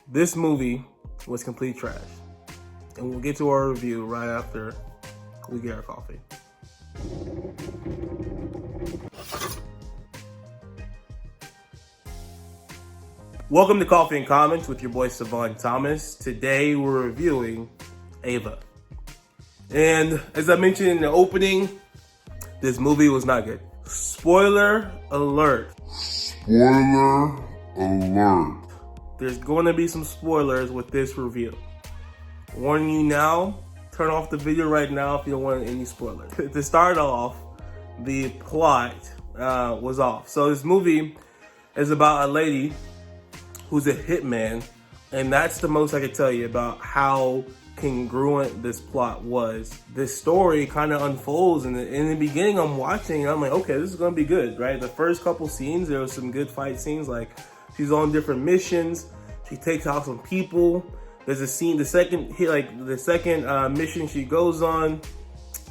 This movie was complete trash. And we'll get to our review right after we get our coffee. Welcome to Coffee and Comments with your boy Savon Thomas. Today we're reviewing AVA. And as I mentioned in the opening, this movie was not good. Spoiler alert. Spoiler alert. There's going to be some spoilers with this review. Warning you now, turn off the video right now if you don't want any spoilers. To start off, the plot was off. So this movie is about a lady who's a hitman, and that's the most I can tell you about how congruent this plot was. This story kind of unfolds, and in the beginning I'm watching and I'm like, okay, this is gonna be good, right? The first couple scenes, there was some good fight scenes, like she's on different missions, she takes out some people. There's a scene, the second mission she goes on,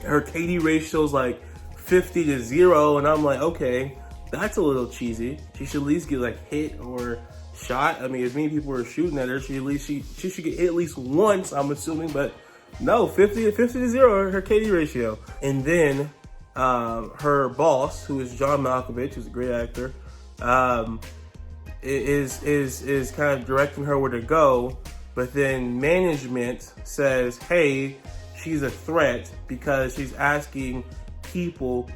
her KD ratio's like 50-0, and I'm like, okay, that's a little cheesy. She should at least get like hit or shot. I mean, as many people were shooting at her, she should get hit at least once, I'm assuming, but no, 50-0, her KD ratio. And then her boss, who is John Malkovich, who's a great actor, is kind of directing her where to go, but then management says, hey, she's a threat because she's asking people,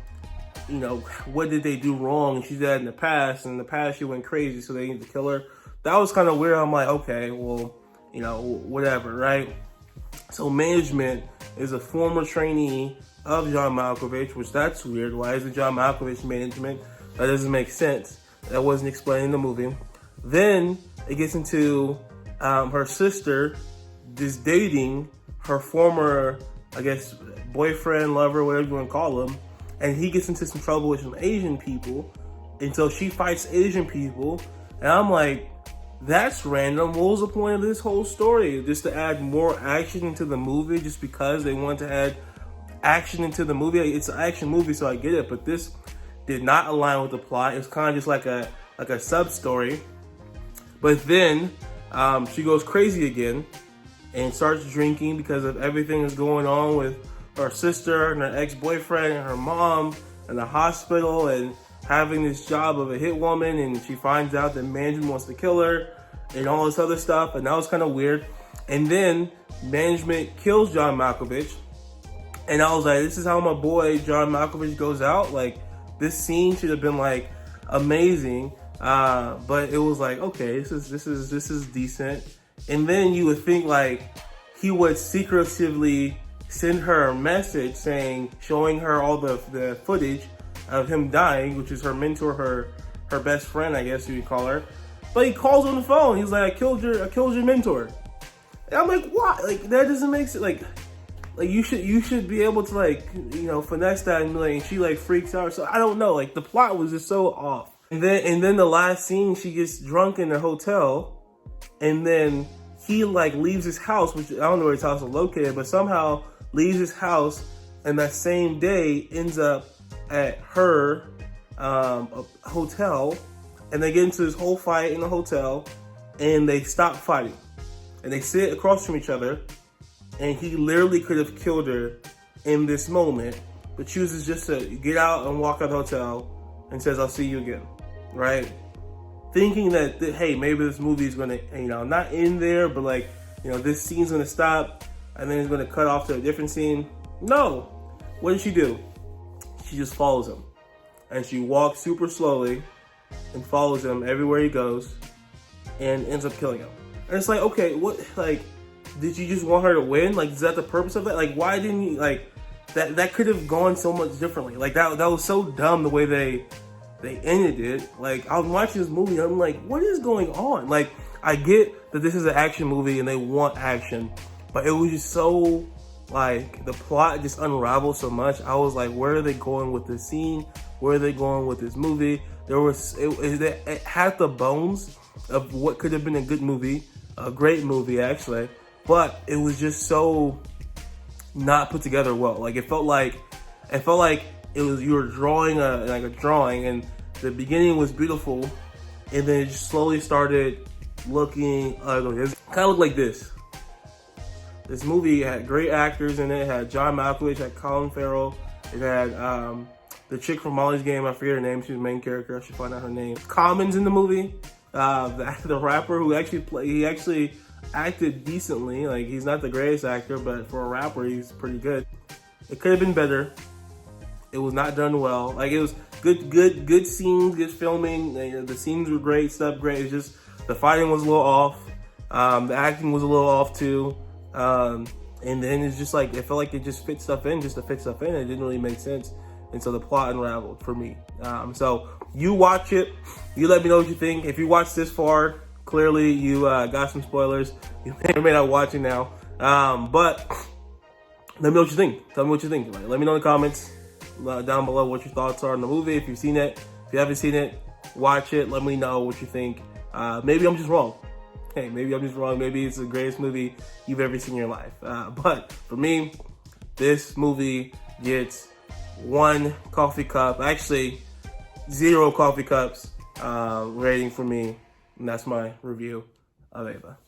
you know, what did they do wrong? She did that in the past, and in the past she went crazy, so they need to kill her. That was kind of weird. I'm like, okay, well, you know, whatever, right? So management is a former trainee of John Malkovich, which that's weird. Why is it John Malkovich management? That doesn't make sense. That wasn't explained in the movie. Then it gets into her sister just dating her former, I guess, boyfriend, lover, whatever you want to call him. And he gets into some trouble with some Asian people until she fights Asian people. And I'm like, that's random. What was the point of this whole story? Just to add more action into the movie just because they want to add action into the movie? It's an action movie, so I get it. But this did not align with the plot. It's kind of just like a sub-story. But then she goes crazy again and starts drinking because of everything that's going on with her sister and her ex-boyfriend and her mom in the hospital and having this job of a hit woman, and she finds out that management wants to kill her and all this other stuff, and that was kind of weird. And then management kills John Malkovich, and I was like, this is how my boy John Malkovich goes out? Like, this scene should have been like amazing, but it was like, okay, this is decent. And then you would think like he would secretively send her a message showing her all the footage of him dying, which is her mentor, her best friend, I guess you would call her. But he calls on the phone. He's like, I killed your mentor. And I'm like, what? Like, that doesn't make sense. Like you should be able to, like, you know, finesse that, and like, she like freaks out. So I don't know. Like, the plot was just so off. And then the last scene, she gets drunk in the hotel, and then he like leaves his house, which I don't know where his house is located, but somehow leaves his house, and that same day ends up at her hotel, and they get into this whole fight in the hotel, and they stop fighting, and they sit across from each other, and he literally could have killed her in this moment, but chooses just to get out and walk out of the hotel and says, I'll see you again, right? Thinking that, hey, maybe this movie is gonna, you know, not end there, but like, you know, this scene's gonna stop, and then it's gonna cut off to a different scene. No. What did she do? She just follows him. And she walks super slowly and follows him everywhere he goes and ends up killing him. And it's like, okay, what, like, did you just want her to win? Like, is that the purpose of that? Like, why didn't you, like, that could have gone so much differently. Like, that was so dumb the way they ended it. Like, I was watching this movie and I'm like, what is going on? Like, I get that this is an action movie and they want action, but it was just so, like, the plot just unraveled so much. I was like, where are they going with this scene? Where are they going with this movie? It had the bones of what could have been a good movie, a great movie actually, but it was just so not put together well. Like, it felt like it was, you were drawing a drawing, and the beginning was beautiful, and then it just slowly started looking ugly. It kind of looked like this. This movie had great actors in it. It had John Malkovich, had Colin Farrell. It had the chick from Molly's Game. I forget her name. She was the main character. I should find out her name. Common's in the movie. The rapper who he actually acted decently. Like, he's not the greatest actor, but for a rapper, he's pretty good. It could have been better. It was not done well. Like, it was good scenes, good filming. The scenes were great, stuff great. It's just the fighting was a little off. The acting was a little off too. And then it's just like, it felt like it just fit stuff in just to fit stuff in. It didn't really make sense. And so the plot unraveled for me. So you watch it. You let me know what you think. If you watched this far, clearly you got some spoilers. You may or may not watch it now. But let me know what you think. Tell me what you think. Like, let me know in the comments down below what your thoughts are on the movie. If you've seen it, if you haven't seen it, watch it. Let me know what you think. Maybe I'm just wrong. Hey, maybe I'm just wrong. Maybe it's the greatest movie you've ever seen in your life. But for me, this movie gets 1 coffee cup, actually 0 coffee cups rating for me. And that's my review of AVA.